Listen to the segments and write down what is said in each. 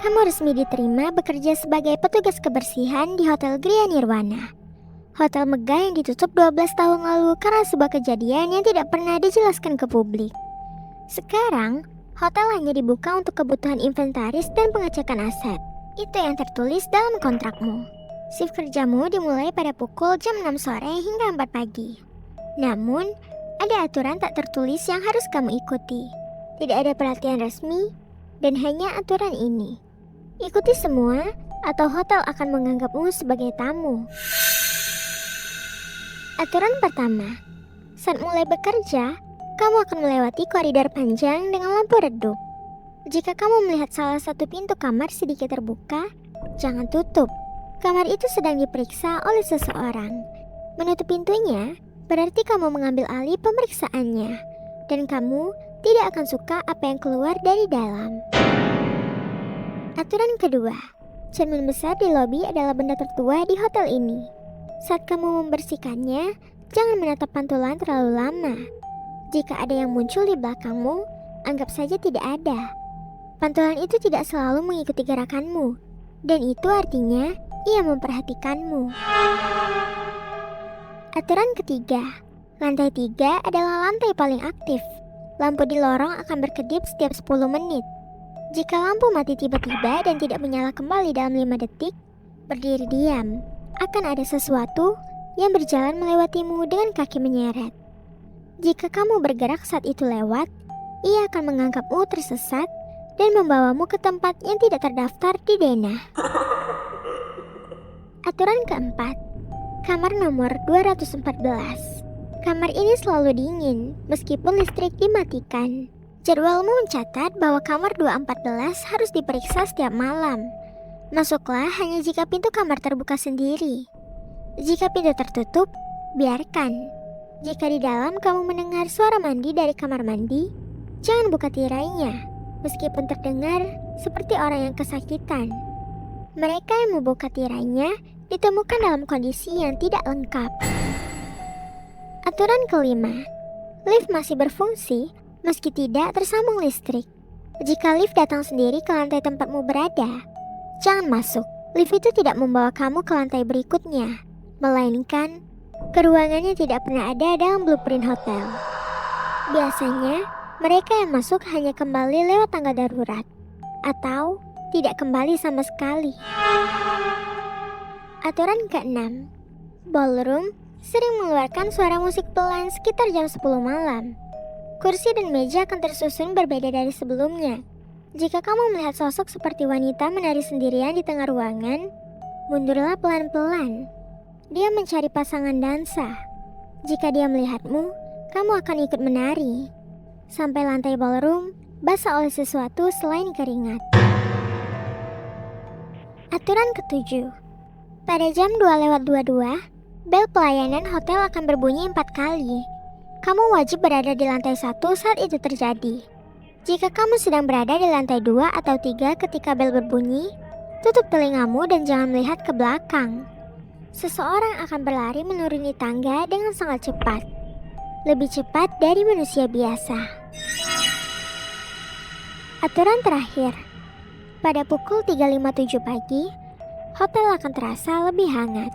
Kamu resmi diterima bekerja sebagai petugas kebersihan di Hotel Gria Nirwana. Hotel megah yang ditutup 12 tahun lalu karena sebuah kejadian yang tidak pernah dijelaskan ke publik. Sekarang, hotel hanya dibuka untuk kebutuhan inventaris dan pengecekan aset. Itu yang tertulis dalam kontrakmu. Shift kerjamu dimulai pada pukul jam 6 sore hingga 4 pagi. Namun, ada aturan tak tertulis yang harus kamu ikuti. Tidak ada pelatihan resmi, dan hanya aturan ini. Ikuti semua, atau hotel akan menganggapmu sebagai tamu. Aturan pertama, saat mulai bekerja, kamu akan melewati koridor panjang dengan lampu redup. Jika kamu melihat salah satu pintu kamar sedikit terbuka, jangan tutup. Kamar itu sedang diperiksa oleh seseorang. Menutup pintunya berarti kamu mengambil alih pemeriksaannya, dan kamu tidak akan suka apa yang keluar dari dalam. Aturan kedua, cermin besar di lobi adalah benda tertua di hotel ini. Saat kamu membersihkannya, jangan menatap pantulan terlalu lama. Jika ada yang muncul di belakangmu, anggap saja tidak ada. Pantulan itu tidak selalu mengikuti gerakanmu, dan itu artinya ia memperhatikanmu. Aturan ketiga, lantai 3 adalah lantai paling aktif. Lampu di lorong akan berkedip setiap 10 menit. Jika lampu mati tiba-tiba dan tidak menyala kembali dalam 5 detik, berdiri diam. Akan ada sesuatu yang berjalan melewatimu dengan kaki menyeret. Jika kamu bergerak saat itu lewat, ia akan menganggapmu tersesat dan membawamu ke tempat yang tidak terdaftar di denah. Aturan keempat, kamar nomor 214. Kamar ini selalu dingin meskipun listrik dimatikan. Jadwalmu mencatat bahwa kamar 214 harus diperiksa setiap malam. Masuklah hanya jika pintu kamar terbuka sendiri. Jika pintu tertutup, biarkan. Jika di dalam kamu mendengar suara mandi dari kamar mandi, jangan buka tirainya, meskipun terdengar seperti orang yang kesakitan. Mereka yang membuka tirainya ditemukan dalam kondisi yang tidak lengkap. Aturan kelima, lift masih berfungsi meski tidak tersambung listrik. Jika lift datang sendiri ke lantai tempatmu berada, jangan masuk. Lift itu tidak membawa kamu ke lantai berikutnya, melainkan ke ruangan yang tidak pernah ada dalam blueprint hotel. Biasanya, mereka yang masuk hanya kembali lewat tangga darurat, atau tidak kembali sama sekali. Aturan ke-6, ballroom sering mengeluarkan suara musik pelan sekitar jam 10 malam. Kursi dan meja akan tersusun berbeda dari sebelumnya. Jika kamu melihat sosok seperti wanita menari sendirian di tengah ruangan, mundurlah pelan-pelan. Dia mencari pasangan dansa. Jika dia melihatmu, kamu akan ikut menari. Sampai lantai ballroom basah oleh sesuatu selain keringat. Aturan ke-7, pada jam 2:22, bel pelayanan hotel akan berbunyi 4 kali. Kamu wajib berada di lantai 1 saat itu terjadi. Jika kamu sedang berada di lantai 2 atau 3 ketika bel berbunyi, tutup telingamu dan jangan melihat ke belakang. Seseorang akan berlari menuruni tangga dengan sangat cepat. Lebih cepat dari manusia biasa. Aturan terakhir, pada pukul 3:57 pagi, hotel akan terasa lebih hangat.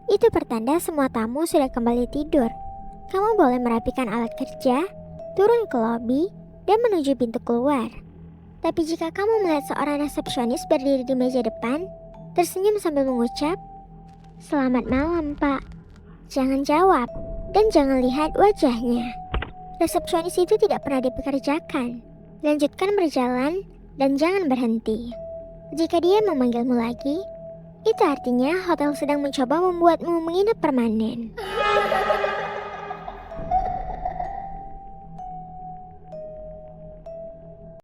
Itu pertanda semua tamu sudah kembali tidur. Kamu boleh merapikan alat kerja, turun ke lobi, dan menuju pintu keluar. Tapi jika kamu melihat seorang resepsionis berdiri di meja depan, tersenyum sambil mengucap, "Selamat malam, Pak." Jangan jawab, dan jangan lihat wajahnya. Resepsionis itu tidak pernah dipekerjakan. Lanjutkan berjalan, dan jangan berhenti. Jika dia memanggilmu lagi, itu artinya hotel sedang mencoba membuatmu menginap permanen.